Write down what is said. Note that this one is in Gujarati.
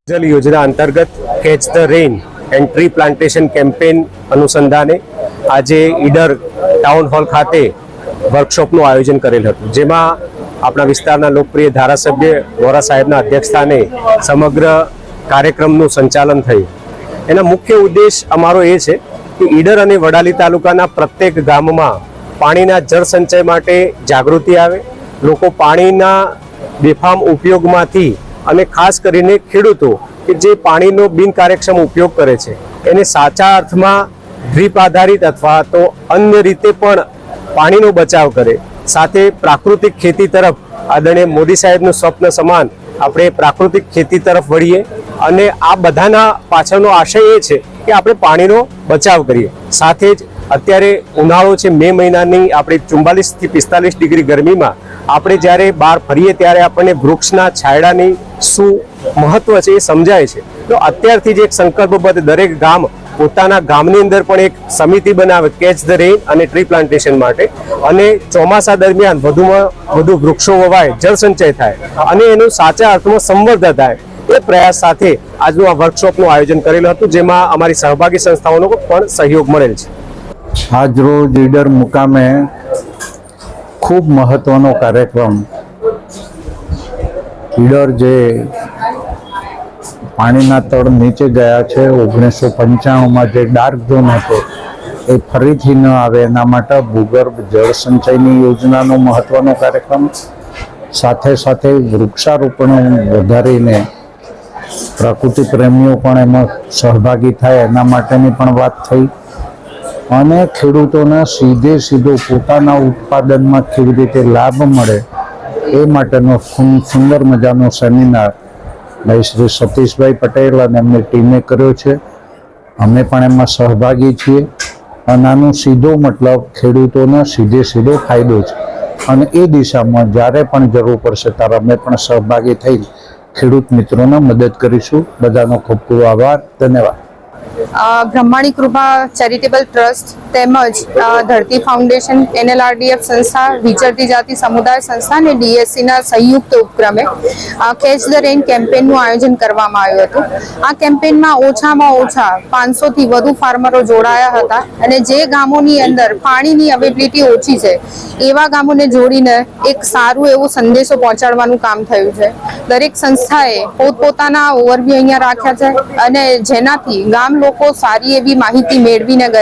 जल योजना अंतर्गत catch the rain and tree plantation campaign अनुसंधाने આજે ઈડર ટાઉન હોલ ખાતે વર્કશોપનું આયોજન કરેલ હતું, જેમાં આપણા વિસ્તારના લોકપ્રિય ધારાસભ્ય વોરા સાહેબના અધ્યક્ષસ્થાને સમગ્ર કાર્યક્રમનું સંચાલન થયું. એના મુખ્ય ઉદ્દેશ અમારો એ છે કે ઈડર અને વડાલી તાલુકાના પ્રત્યેક ગામમાં પાણીના જળ સંચય માટે જાગૃતિ આવે, લોકો પાણીના બેફામ ઉપયોગમાંથી અને ખાસ કરીને ખેડૂતો કે જે પાણીનો બિનકાર્યક્ષમ ઉપયોગ કરે છે એને સાચા અર્થમાં ડ્રીપ આધારિત અથવા તો અન્ય રીતે પણ પાણીનો બચાવ કરે, સાથે પ્રાકૃતિક ખેતી તરફ આદરણીય મોદી સાહેબનું સ્વપ્ન સમાન આપણે પ્રાકૃતિક ખેતી તરફ વળીએ. અને આ બધાના પાછળનો આશય એ છે કે આપણે પાણીનો બચાવ કરીએ. સાથે જ અત્યારે ઉનાળો છે, મે મહિનાની આપણે 44 થી 45 ડિગ્રી ગરમીમાં આપણે જ્યારે બહાર ફરીએ ત્યારે આપણને વૃક્ષના છાંયડાની શું મહત્વ છે એ સમજાય છે. તો અત્યારથી જ એક સંકલ્પબદ્ધ દરેક ગામ પોતાના ગામની અંદર પણ એક સમિતિ બનાવે કેચ ધ રેન અને ટ્રી પ્લાન્ટેશન માટે, અને ચોમાસા દરમિયાન વધુમાં વધુ વૃક્ષો વવાય, જળ સંચય થાય અને એનું સાચા અર્થમાં સંવર્ધન થાય, એ પ્રયાસ સાથે આજનું આ વર્કશોપનું આયોજન કરેલું હતું, જેમાં અમારી સહભાગી સંસ્થાઓનો પણ સહયોગ મળેલ છે. આજ રોજ ઈડર મુકામે ખૂબ મહત્વનો કાર્યક્રમ ઈડર જે પાણીના તળ નીચે ગયા છે 1995માં જે ડાર્ક ઝોન હતો એ ફરીથી ન આવે એના માટે ભૂગર્ભ જળ સંચયની યોજનાનો મહત્વનો કાર્યક્રમ, સાથે સાથે વૃક્ષારોપણ વધારીને પ્રકૃતિ પ્રેમીઓ પણ એમાં સહભાગી થાય એના માટેની પણ વાત થઈ, અને ખેડૂતોને સીધો પોતાના ઉત્પાદનમાં કેવી રીતે લાભ મળે એ માટેનો સુંદર મજાનો સેમિનાર ભાઈ શ્રી સતીશભાઈ પટેલ અને એમની ટીમે કર્યો છે. અમે પણ એમાં સહભાગી છીએ, અને આનો સીધો મતલબ ખેડૂતોને સીધો ફાયદો છે, અને એ દિશામાં જ્યારે પણ જરૂર પડશે ત્યારે અમે પણ સહભાગી થઈ ખેડૂત મિત્રોને મદદ કરીશું. બધાનો ખૂબ ખૂબ આભાર, ધન્યવાદ. બ્રહ્માણી કૃપા ચેરિટેબલ ટ્રસ્ટ તેમજ ધરતી ફાઉન્ડેશન, NLRDF સંસ્થા, વિચરતી જાતિ સમુદાય સંસ્થા અને DSCના સંયુક્ત ઉપક્રમે કેચ ધ રેન કેમ્પેનનું આયોજન કરવામાં આવ્યું હતું. આ કેમ્પેનમાં ઓછામાં ઓછા 500થી વધુ ફાર્મરો જોડાયા હતા, અને જે ગામોની અંદર પાણીની અવેબિલિટી ઓછી છે એવા ગામોને જોડીને એક સારું એવો સંદેશો પહોંચાડવાનું કામ થયું છે. દરેક સંસ્થાએ પોતપોતાના ઓવરવ્યુ અહીંયા રાખ્યા છે, અને જેનાથી ગામ લોકો સારી એવી માહિતી મેળવીને ગયા.